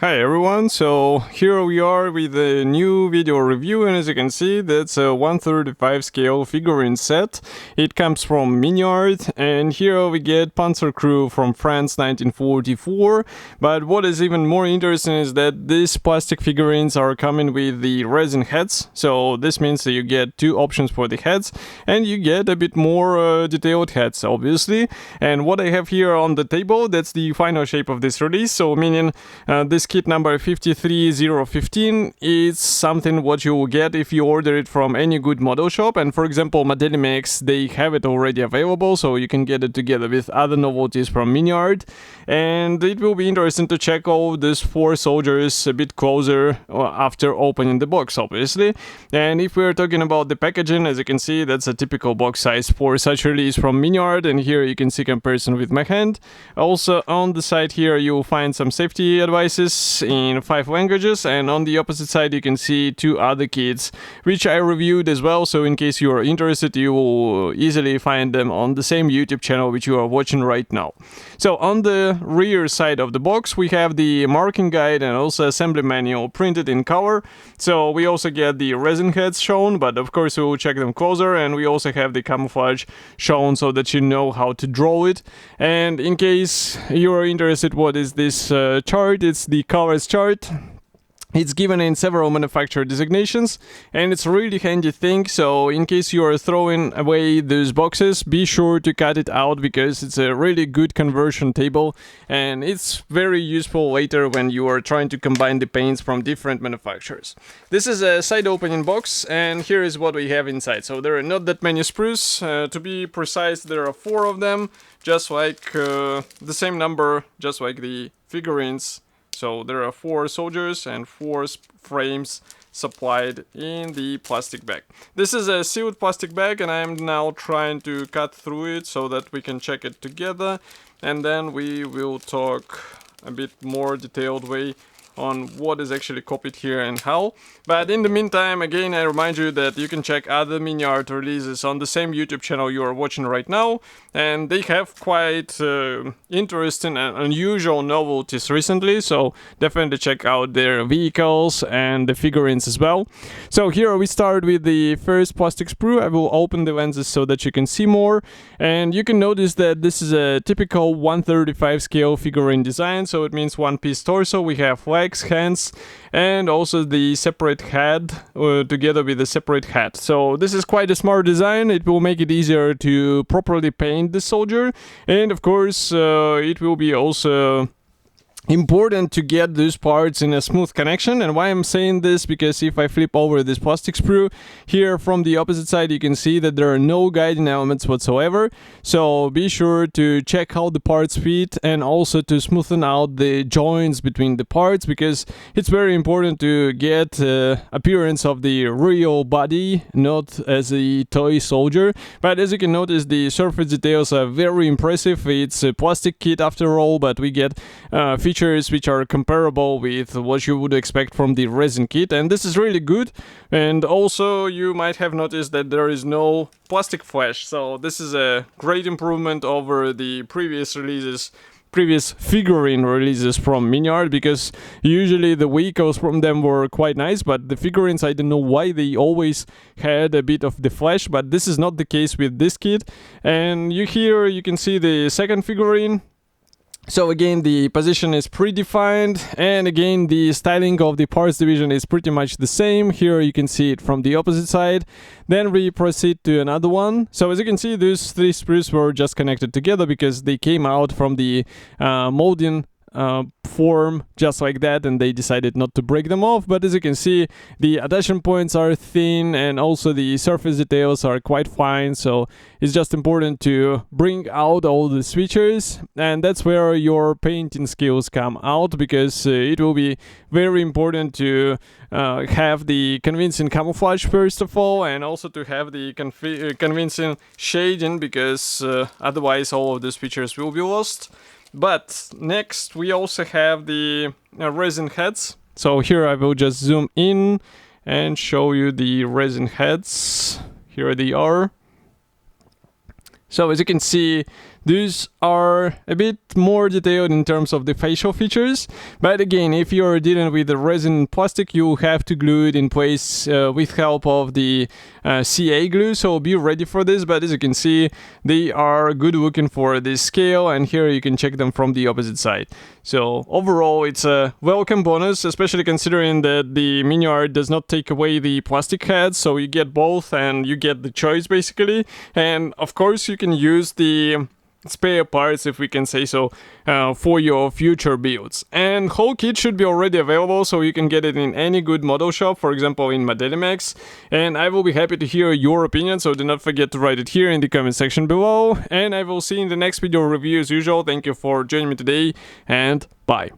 Hi everyone, so here we are with a new video review, and as you can see, that's a 1/35 scale figurine set. It comes from Miniart, and here we get Panzer crew from France 1944. But what is even more interesting is that these plastic figurines are coming with the resin heads, so this means that you get two options for the heads, and you get a bit more detailed heads, obviously. And what I have here on the table, that's the final shape of this release, so meaning this kit number 53015 is something what you will get if you order it from any good model shop. And for example, Modelimex, they have it already available, so you can get it together with other novelties from Miniart. And it will be interesting to check all these four soldiers a bit closer after opening the box, obviously. And if we're talking about the packaging, as you can see, that's a typical box size for such release from Miniart, and here you can see comparison with my hand. Also on the side here you will find some safety advices in 5 languages, and on the opposite side you can see 2 other kits which I reviewed as well, so in case you are interested you will easily find them on the same YouTube channel which you are watching right now. So on the rear side of the box we have the marking guide and also assembly manual printed in color. So we also get the resin heads shown, but of course we will check them closer, and we also have the camouflage shown so that you know how to draw it. And in case you are interested what is this chart, it's the colors chart. It's given in several manufacturer designations, and it's a really handy thing, so in case you are throwing away those boxes, be sure to cut it out because it's a really good conversion table, and it's very useful later when you are trying to combine the paints from different manufacturers. This is a side opening box, and here is what we have inside. So there are not that many sprues, to be precise there are 4 of them, just like the same number, just like the figurines. So there are 4 soldiers and 4 frames supplied in the plastic bag. This is a sealed plastic bag, and I am now trying to cut through it so that we can check it together, and then we will talk a bit more detailed way on what is actually copied here and how. But in the meantime, again, I remind you that you can check other Miniart releases on the same YouTube channel you are watching right now, and they have quite interesting and unusual novelties recently, so definitely check out their vehicles and the figurines as well. So here we start with the first plastic sprue. I will open the lenses so that you can see more, and you can notice that this is a typical 1/35 scale figurine design, so it means one piece torso. We have legs, hands, and also the separate head together with the separate hat. So this is quite a smart design. It will make it easier to properly paint the soldier, and of course it will be also important to get those parts in a smooth connection. And why I'm saying this, because if I flip over this plastic sprue here from the opposite side, you can see that there are no guiding elements whatsoever, so be sure to check how the parts fit and also to smoothen out the joints between the parts, because it's very important to get appearance of the real body, not as a toy soldier. But as you can notice, the surface details are very impressive. It's a plastic kit after all, but we get features which are comparable with what you would expect from the resin kit, and this is really good. And also you might have noticed that there is no plastic flash, so this is a great improvement over the previous figurine releases from Miniart, because usually the vehicles from them were quite nice, but the figurines, I don't know why they always had a bit of the flash, but this is not the case with this kit. And here you can see the second figurine. So again, the position is predefined, and again the styling of the parts division is pretty much the same. Here you can see it from the opposite side. Then we proceed to another one. So as you can see, these 3 sprues were just connected together because they came out from the molding form just like that, and they decided not to break them off. But as you can see, the attachment points are thin, and also the surface details are quite fine, so it's just important to bring out all the features, and that's where your painting skills come out, because it will be very important to have the convincing camouflage first of all, and also to have the convincing shading, because otherwise all of these features will be lost. But next we also have the resin heads. So here I will just zoom in and show you the resin heads. Here they are. So as you can see, these are a bit more detailed in terms of the facial features, but again, if you're dealing with the resin plastic, you have to glue it in place with help of the CA glue, so be ready for this. But as you can see, they are good looking for this scale, and here you can check them from the opposite side. So overall, it's a welcome bonus, especially considering that the Miniart does not take away the plastic heads, so you get both and you get the choice basically. And of course, you can use the spare parts, if we can say so, for your future builds. And whole kit should be already available, so you can get it in any good model shop, for example in Modelimax. And I will be happy to hear your opinion, so do not forget to write it here in the comment section below. And I will see you in the next video review as usual. Thank you for joining me today, and bye.